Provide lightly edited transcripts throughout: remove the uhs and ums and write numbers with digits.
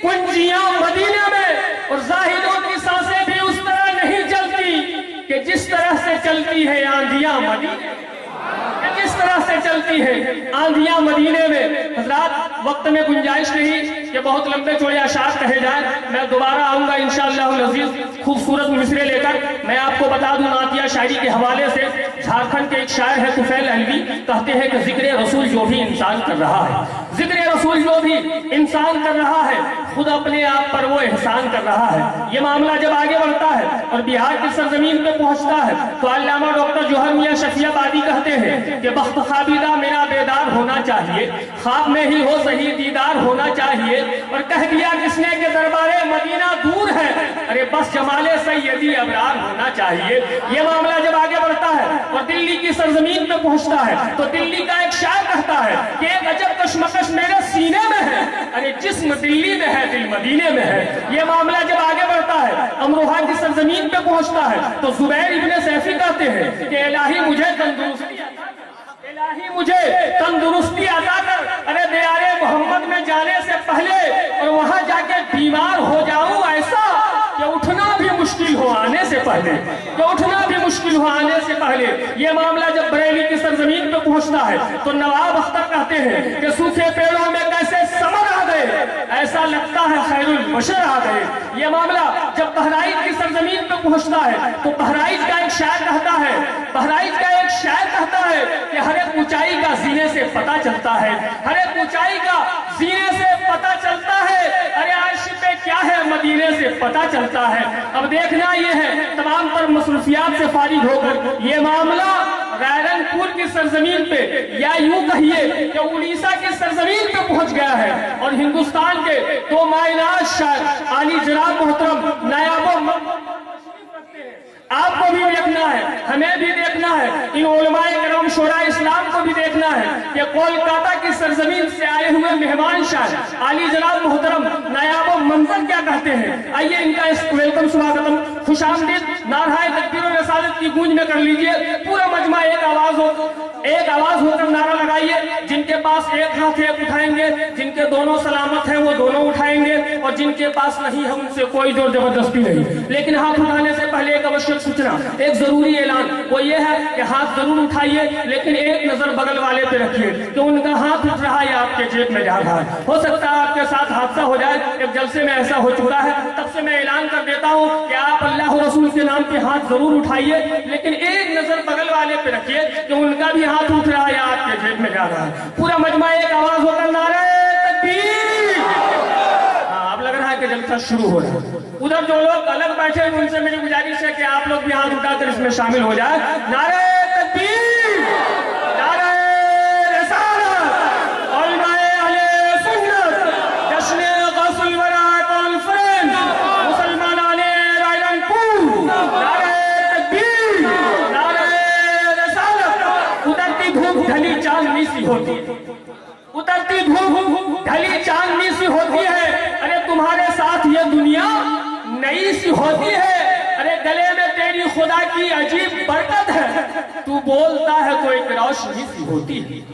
کنجیاں مدینے میں، اور زاہدوں کی سانسیں بھی اس طرح نہیں چلتی کہ جس طرح سے چلتی ہے آندھیاں مدینے، جس طرح سے چلتی ہے آندھیاں مدینے میں۔ حضرات وقت میں گنجائش نہیں کہ بہت لمبے چوڑے اشعار کہے جائیں، میں دوبارہ آؤں گا انشاءاللہ العزیز خوبصورت مصرے لے کر۔ میں آپ کو بتا دوں نعتیہ شاعری کے حوالے سے، جھارکھنڈ کے ایک شاعر ہے طفیل علوی، کہتے ہیں کہ ذکر رسول جو بھی انسان کر رہا ہے، ذکر رسول جو بھی انسان کر رہا ہے، خود اپنے آپ پر وہ احسان کر رہا ہے۔ یہ معاملہ جب آگے بڑھتا ہے اور بہار کی سرزمین پہ پہنچتا ہے تو علامہ ڈاکٹر جوہر میاں شفیع آبادی کہتے ہیں کہ بخت خوابیدہ میرا بیدار ہونا چاہیے، خواب میں ہی ہو صحیح دیدار ہونا چاہیے، اور کہہ دیا کس نے کہ دربار مدینہ دور ہے، ارے بس جمال سیدی ابرار ہونا چاہیے۔ یہ معاملہ جب آگے بڑھتا ہے اور دلی کی سرزمین پہ پہنچتا ہے تو دلی کا ایک شاعر کہتا ہے کہ ایک عجب کشمکش میرے سینے میں ہے، ارے جسم دلی میں ہے دل مدینے میں ہے۔ یہ معاملہ جب آگے بڑھتا ہے امروہہ کی سرزمین پہ پہنچتا ہے تو زبیر ابن سیفی کہتے ہیں کہ الہی مجھے تندرستی عطا کر، الہی مجھے تندرستی عطا کر، ارے دیار محمد میں جانے سے پہلے اور وہاں جا کے بیمار ہو جاؤں ایسا کہ اٹھنا بھی مشکل ہو آنے سے پہلے، کہ اٹھنا بھی مشکل ہو آنے سے پہلے۔ یہ معاملہ جب بریلی کی سرزمین پہ پہنچتا ہے تو نواب اختر کہتے ہیں کہ سوکھے پیڑوں میں کیسے ثمر آ گئے، ایسا لگتا ہے خیر البشر آ گئے۔ یہ معاملہ جب بہرائچ کی سرزمین پہ پہنچتا ہے تو بہرائچ کا ایک شاعر کہتا ہے، بہرائچ کا ایک شاعر کہتا ہے کہ ہر ایک اونچائی کا زینے سے پتہ چلتا ہے، ہر ایک اونچائی کا زینے سے پتہ چلتا ہے، ارے عرش پہ کیا ہے مدینے سے پتہ چلتا ہے۔ اب دیکھنا یہ ہے تمام تر مصروفیات سے فارغ ہو کر یہ معاملہ رائرنگ پور کی سرزمین پہ یا یوں کہیے کہ اڑیسہ کی سرزمین پہ پہنچ گیا ہے، اور ہندوستان کے دو مائناز شاعر عالی جناب محترم نایاب آپ کو بھی دیکھنا ہے، ہمیں بھی دیکھنا ہے، ان علماء کرام شورا اسلام کو بھی دیکھنا ہے کہ کولکاتہ کی سرزمین سے آئے ہوئے مہمان شاعر عالی جناب محترم نایاب منظر کیا کہتے ہیں۔ آئیے ان کا اس ویلکم سواگتم خوش آمدید نعرہ تکبیر و رسالت کی گونج میں کر لیجئے۔ پورا مجمع ایک آواز ہو کر نعرہ لگائیے۔ جن کے پاس ایک ہاتھ ہے اٹھائیں گے، جن کے دونوں سلامت ہیں وہ دونوں اٹھائیں گے، اور جن کے پاس نہیں ہے ان سے کوئی زور زبردستی نہیں۔ لیکن ہاتھ اٹھانے سے پہلے ایک اوشیہ سوچنا، ایک ضروری اعلان، وہ یہ ہے کہ ہاتھ ضرور اٹھائیے لیکن ایک نظر بغل والے پہ رکھیے کہ ان کا ہاتھ اٹھ رہا ہے یا آپ کے جیب میں جا رہا ہے۔ ہو سکتا ہے آپ کے ساتھ حادثہ ہو جائے، ایک جلسے میں ایسا ہو چکا ہے، تب سے میں اعلان کر دیتا ہوں کہ آپ اللہ رسول کے نام پہ ہاتھ ضرور اٹھائیے لیکن ایک نظر بغل والے پہ رکھیے کہ ان کا بھی ہاتھ اٹھ رہا ہے یا آپ کے جیب میں جا رہا ہے۔ پورا مجمع ایک آواز ہو کر نعرہ تکبیر۔ ہاں اب لگ رہا ہے کہ جلسہ شروع ہو رہا ہے۔ ادھر جو لوگ الگ بیٹھے ہیں ان سے میری گزارش ہے کہ آپ لوگ بھی ہاتھ اٹھا کر اس میں شامل ہو جائیں۔ نعرہ تکبیر، نعرہ رسالت، علماء اہل سنت، جشن غوث الورا کانفرنس، مسلمان رائرنگ پور، نعرہ تکبیر، نعرہ رسالت۔ اترتی دھوپ ڈھلی چاندنی سی ہوتی ہے، اترتی دھوپ ڈھلی چاندنی سی ہوتی ہے، ارے تمہارے ساتھ یہ دنیا نئی سی ہوتی ہے، ارے گلے میں تیری خدا کی عجیب برکت ہے، تو بولتا ہے تو ایک روشنی سی ہوتی ہے۔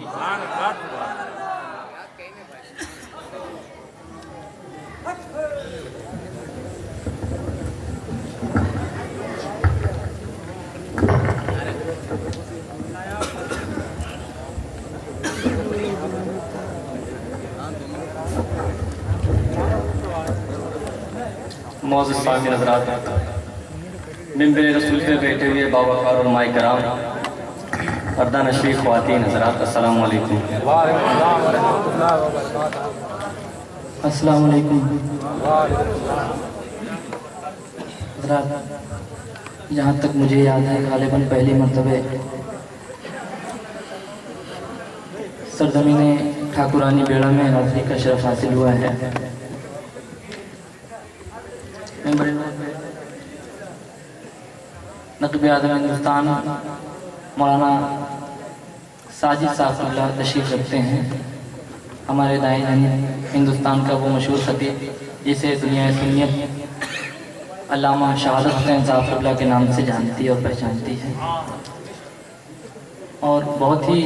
معزز سامعین حضرات، منبر رسول پہ بیٹھے ہوئے باوقار علماء کرام، پردہ نشین خواتین حضرات، السلام علیکم۔ السلام علیکم حضرات، جہاں تک مجھے یاد ہے غالباً پہلی مرتبہ سرزمین ٹھاکرانی بیڑا میں نوکری کا شرف حاصل ہوا ہے۔ نقیب اعظم ہندوستان مولانا ساجد صاحب اللہ تشریف رکھتے ہیں، ہمارے دائیں ہندوستان کا وہ مشہور خطیب جسے دنیا سنیت علامہ شہادت حسین صاحب اللہ کے نام سے جانتی اور پہچانتی ہے، اور بہت ہی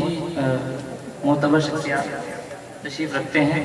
معتبر شخصیات تشریف رکھتے ہیں۔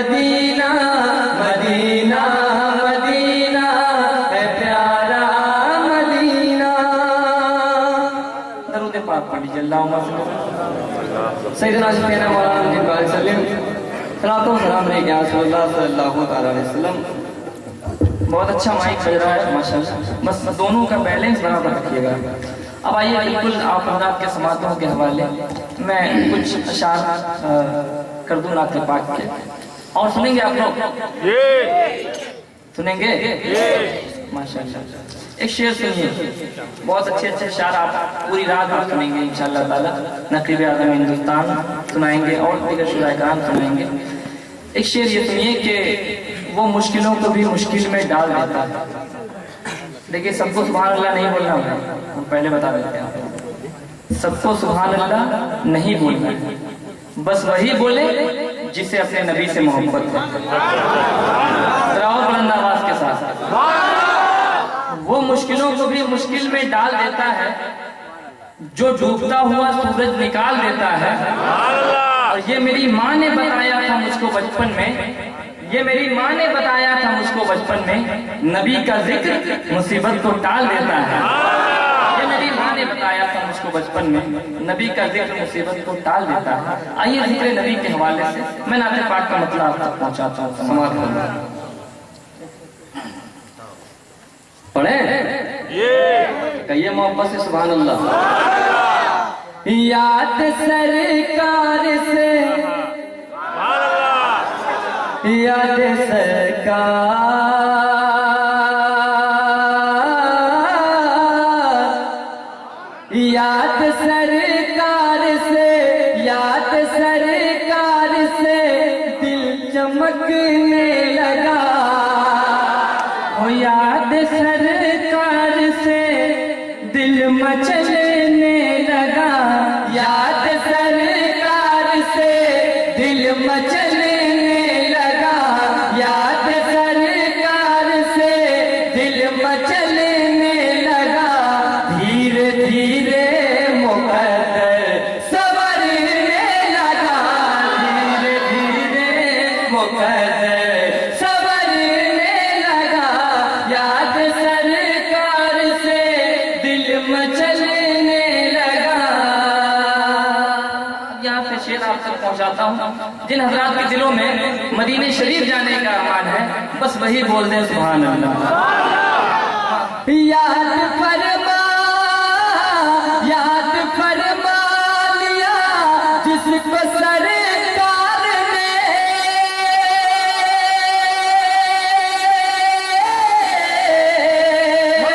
مدینہ مدینہ مدینہ ہے پیارا مدینہ. درود پاک پڑھ لیجیے. اللہم صلی سیدنا سیدنا مولانا مجید بھائی سلیم صلاۃ و سلام علیہ رسول اللہ صلی اللہ تعالی علیہ وسلم. بہت اچھا مائک بج رہا ہے ماشاءاللہ. بس دونوں کا بیلنس برابر رکھیے گا. اب آئیے بالکل آپ حضرات کے سماعتوں کے حوالے میں کچھ اشعار کر دوں نعت پاک کے, اور سنیں گے آپ لوگ؟ سنیں گے ماشاءاللہ. ایک شعر سنیے, بہت اچھے اچھے اشعار آپ پوری رات آپ سنیں گے انشاءاللہ تعالی. نقیب اعظم ہندوستان سنائیں گے اور دیگر شعراء کرام سنائیں گے. ایک شعر یہ سنیے کہ وہ مشکلوں کو بھی مشکل میں ڈال دیتا ہے. دیکھیے سب کو سبحان اللہ نہیں بولنا ہوگا, ہم پہلے بتا دیتے ہیں. سب کو سبحان اللہ نہیں بولنا, بس وہی بولے جسے اپنے نبی سے محبت ہے. ذرا اور بلند آواز کے ساتھ. وہ مشکلوں کو بھی مشکل میں ڈال دیتا ہے جو ڈوبتا ہوا سورج نکال دیتا ہے. اور یہ میری ماں نے بتایا تھا مجھ کو بچپن میں, یہ میری ماں نے بتایا تھا مجھ کو بچپن میں, نبی کا ذکر مصیبت کو ٹال دیتا ہے. یہ میری ماں نے بتایا تھا مجھ کو بچپن میں, نبی کا ذکر مصیبت کو ٹال دیتا ہے. آئیے ذکر نبی کے حوالے سے میں نعت پاک کا مطلب آپ تک پہنچاتا ہوں. سماعت کرنا پڑھیں, کہیے محبت سے سبحان اللہ. یاد سرکار سے یاد سرکار, یاد سرکار سے یاد سرکار سے دل چمکنے لگا. وہ یاد سرکار سے دل مچلنے لگا. یاد سرکار سے دل مچلنے لگا. یاد سرکار سے دل مچلنے لگا. دھیرے دھیرے مقدر سنورنے لگا. دھیرے دھیرے مقدر سنورنے لگا. یاد سرکار سے دل مچلنے لگا. یہاں سے شعر آپ تک پہنچاتا ہوں. جن حضرات کے دلوں میں مدینہ شریف جانے کا ارمان ہے, بس وہی بول دیں سبحان اللہ. یاد فرما یاد فرما لیا جس کو سرکار نے.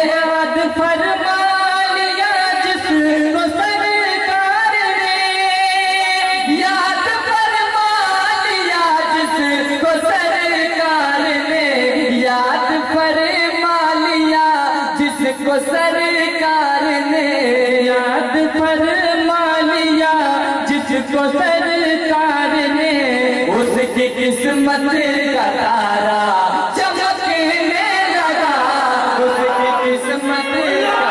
یاد فرما لیا جس کو سرکار نے. یاد فرما لیا جس کو سرکار نے. یاد فرما لیا جس کو سرکار نے. یاد فرما لیا جس کو سرکار نے. اس کی قسمت کا تارا چمکنے لگا. اس کی قسمت کا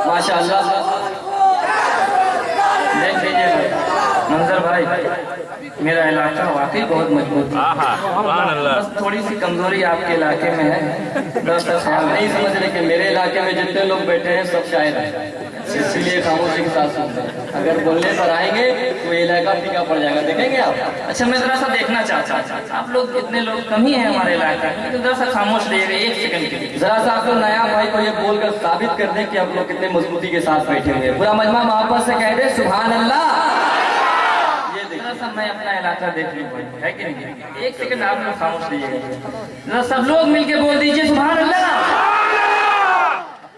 ماشاءاللہ. دیکھ لیجیے بھائی, منظر بھائی, میرا علاقہ واقعی بہت مضبوط ہے. بس تھوڑی سی کمزوری آپ کے علاقے میں ہے. دراصل خیال نہیں سمجھ رہے کہ میرے علاقے میں جتنے لوگ بیٹھے ہیں سب شاعر ہیں, اس لیے خاموشی کے ساتھ سنتے ہیں. اگر بولنے پر آئیں گے تو یہ علاقہ پھیکا پڑ جائے گا. دیکھیں گے آپ؟ اچھا میں ذرا سا دیکھنا چاہتا ہوں آپ لوگ کتنے لوگ کم ہی ہیں ہمارے علاقے میں, تو ذرا سا خاموش رہیے گا ایک سیکنڈ کے لیے. ذرا سا آپ لوگ نیا بھائی کو یہ بول کر ثابت کر دیں کہ آپ لوگ کتنے مضبوطی کے ساتھ بیٹھے ہوئے ہیں. پورا مجمع محبت سے کہہ دے سبحان اللہ. ذرا سا میں اپنا علاقہ دیکھ لوں بھائی, ہے کہ نہیں؟ ایک سیکنڈ آپ لوگ خاموش رہیے گا. ذرا سب لوگ مل کے بول دیجیے سبحان اللہ.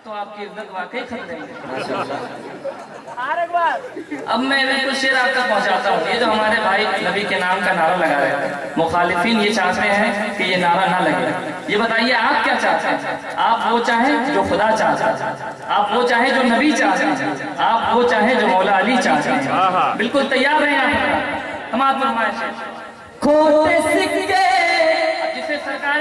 تو آپ کی عزت واقعی ختم ہے. اب میں کچھ شعر آپ تک پہنچاتا ہوں. یہ جو ہمارے بھائی نبی کے نام کا نعرہ لگا رہے ہیں, مخالفین یہ چاہتے ہیں کہ یہ نعرہ نہ لگے. یہ بتائیے آپ کیا چاہتے ہیں؟ آپ وہ چاہیں جو خدا چاہتا ہے, آپ وہ چاہیں جو نبی چاہتے ہیں, آپ وہ چاہیں جو مولا علی چاہتے ہیں. بالکل تیار رہیں آپ. ہم آپ فرمائیں کھوٹے سکے جسے سرکار